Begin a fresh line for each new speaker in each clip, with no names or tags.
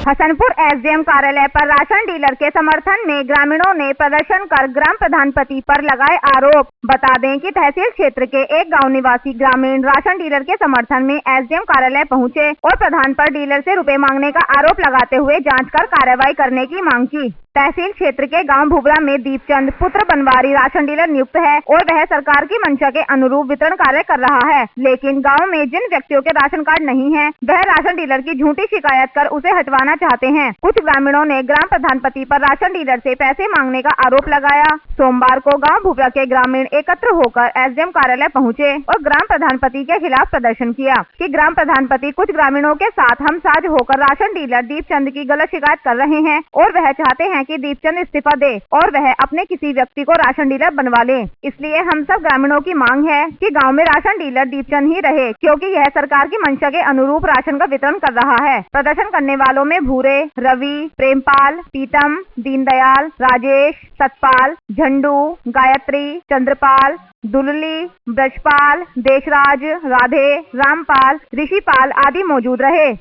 Hasanpur SDM कार्यालय पर ration dealer के समर्थन में ग्रामीणों ने प्रदर्शन कर ग्राम प्रधानपति पर लगाए आरोप। बता दें कि तहसील क्षेत्र के एक गांव निवासी ग्रामीण राशन डीलर के समर्थन में एसडीएम कार्यालय पहुंचे और प्रधान पर डीलर से रुपए मांगने का आरोप लगाते हुए जांच कर कार्रवाई करने की मांग की। तहसील क्षेत्र के गांव भुबरा में दीपचंद पुत्र बनवारी राशन डीलर नियुक्त है और वह सरकार की मंशा के अनुरूप वितरण कार्य कर रहा है, लेकिन गांव में जिन व्यक्तियों के राशन कार्ड नहीं है वह राशन डीलर की झूठी शिकायत कर उसे हटवाना चाहते हैं। कुछ ग्रामीणों ने ग्राम प्रधानपति पर राशन डीलर से पैसे मांगने का आरोप लगाया। सोमवार को गाँव भुबरा के ग्रामीण एकत्र होकर एसडीएम कार्यालय पहुँचे और ग्राम प्रधानपति के खिलाफ प्रदर्शन किया कि ग्राम प्रधानपति कुछ ग्रामीणों के साथ हमसाज होकर राशन डीलर दीपचंद की गलत शिकायत कर रहे हैं और वह चाहते हैं कि दीपचंद इस्तीफा दे और वह अपने किसी व्यक्ति को राशन डीलर बनवा ले। इसलिए हम सब ग्रामीणों की मांग है कि गांव में राशन डीलर दीपचंद ही रहे, क्योंकि यह सरकार की मंशा के अनुरूप राशन का वितरण कर रहा है। प्रदर्शन करने वालों में भूरे, रवि, प्रेमपाल, पीतम, दीनदयाल, राजेश, सतपाल, झंडू, गायत्री, चंद्रपाल, दुलली, ब्रजपाल, देशराज, राधे, रामपाल, ऋषिपाल आदि मौजूद रहे।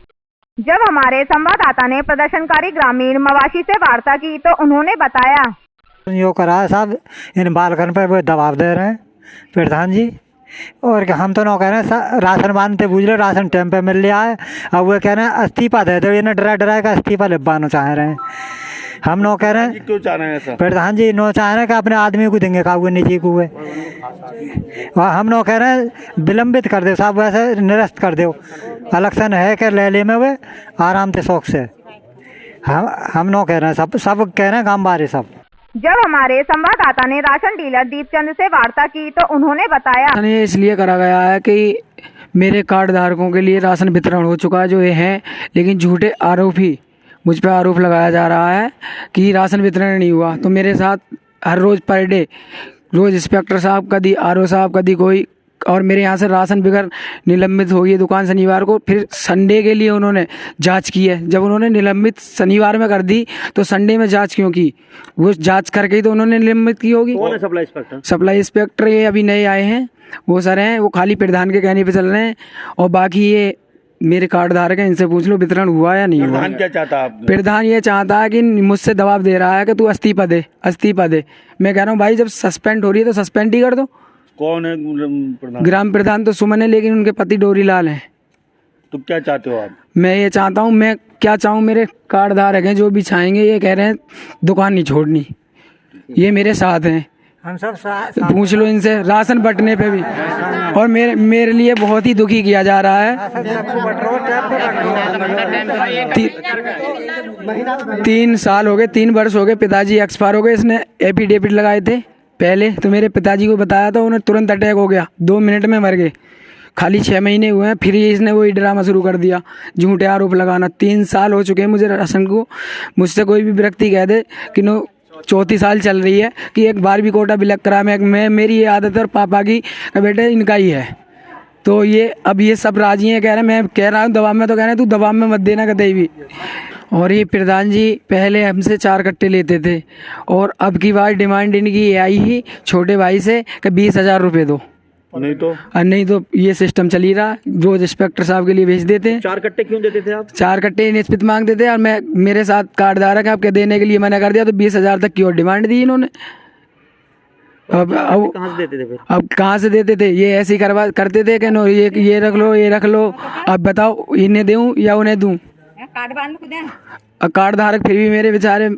जब हमारे संवाददाता ने प्रदर्शनकारी ग्रामीण मवाशी से वार्ता की तो उन्होंने बताया,
यो करा है साहब, इन बालकन पर वो दबाव दे रहे हैं प्रधान जी, और हम तो न कह रहे हैं राशन मानते बूझ रहे, राशन टाइम पे मिल रहा है। अब वो कह रहे हैं इस्तीफा दे दो, इन्हें डरा का इस्तीफा लिखवाना चाह रहे हैं। हम नो कह रहे हैं
क्यों चाह रहे हैं ऐसा?
प्रधान जी नो चाह रहे हैं कि अपने आदमी को देंगे कागुए निजी को, और हम नो कह रहे हैं विलंबित कर दो साहब, वैसे निरस्त कर दो। इलेक्शन है कि ले ले में वे आराम से शौक से हम नो कह रहे हैं, सब कह रहे हैं गाँव बारे सब।
जब हमारे संवाददाता ने राशन डीलर दीपचंद से वार्ता की तो उन्होंने बताया,
ये इसलिए करा गया है कि मेरे कार्ड धारकों के लिए राशन वितरण हो चुका है जो ये है, लेकिन झूठे आरोप ही मुझ पर आरोप लगाया जा रहा है कि राशन वितरण नहीं हुआ। तो मेरे साथ हर रोज़ पर डे रोज़ इंस्पेक्टर साहब कभी आरओ साहब कभी कोई, और मेरे यहाँ से राशन बिगर निलंबित हो गई दुकान शनिवार को। फिर संडे के लिए उन्होंने जांच की है। जब उन्होंने निलंबित शनिवार में कर दी तो संडे में जांच क्यों की? वो जांच करके ही तो उन्होंने निलंबित की होगी।
कौन है सप्लाई इंस्पेक्टर?
सप्लाई इंस्पेक्टर ये अभी नए आए हैं, वो सर हैं, वो खाली प्रधान के कहने पे चल रहे हैं, और बाकी ये मेरे कार्ड धारक हैं, इनसे पूछ लो वितरण हुआ या नहीं हुआ।
प्रधान क्या चाहता है?
प्रधान ये चाहता है कि मुझसे दबाव दे रहा है कि तू इस्तीफा दे, इस्तीफा दे। मैं कह रहा हूँ भाई जब सस्पेंड हो रही है तो सस्पेंड ही कर दो।
कौन है प्रधान?
ग्राम प्रधान तो सुमन है, लेकिन उनके पति डोरीलाल हैं।
तो क्या चाहते हो आप?
मैं ये चाहता हूँ, मैं क्या चाहूँ, मेरे कार्ड धारक हैं जो भी चाहेंगे, ये कह रहे हैं दुकान नहीं छोड़नी, ये मेरे साथ हैं।
हम सब
पूछ लो इनसे राशन बंटने पे भी, और मेरे लिए बहुत ही दुखी किया जा रहा है। 3 साल हो गए, 3 वर्ष हो गए, पिताजी एक्सपायर हो गए। इसने एफिडेविट लगाए थे पहले, तो मेरे पिताजी को बताया था, उन्हें तुरंत अटैक हो गया, 2 मिनट में मर गए। खाली 6 महीने हुए हैं, फिर इसने वही ड्रामा शुरू कर दिया, झूठे आरोप लगाना। 3 साल हो चुके हैं मुझे राशन को। मुझसे कोई भी व्यक्ति कह दे कि नो 34 साल चल रही है कि एक बार भी कोटा बिलक करा, मैं मेरी ये आदत है और पापा की बेटे इनका ही है। तो ये अब ये सब राजी हैं, कह रहे हैं, मैं कह रहा हूँ दबाव में, तो कह रहे हैं तू दबाव में मत देना कहीं भी। और ये प्रधान जी पहले हमसे 4 कट्टे लेते थे, और अब की बार डिमांड इनकी ये आई ही छोटे भाई से कि 20,000 रुपये दो, नहीं तो ये सिस्टम चल ही रहा। रोज इंस्पेक्टर साहब के लिए भेज देते हैं।
4 कट्टे क्यों देते थे आप?
4 कट्टे निश्चित मांगते थे, और मैं मेरे साथ कार्ड धारक है, आपके देने के लिए मना कर दिया, तो 20,000 तक की और डिमांड दी इन्होंने। अब
कहाँ से देते थे फिर?
अब कहाँ से देते थे? ये ऐसे ही करते थे कि नो ये रख लो, ये रख लो। अब बताओ इन्हें दूँ या उन्हें दूँ? कार्ड धारक फिर भी मेरे बेचारे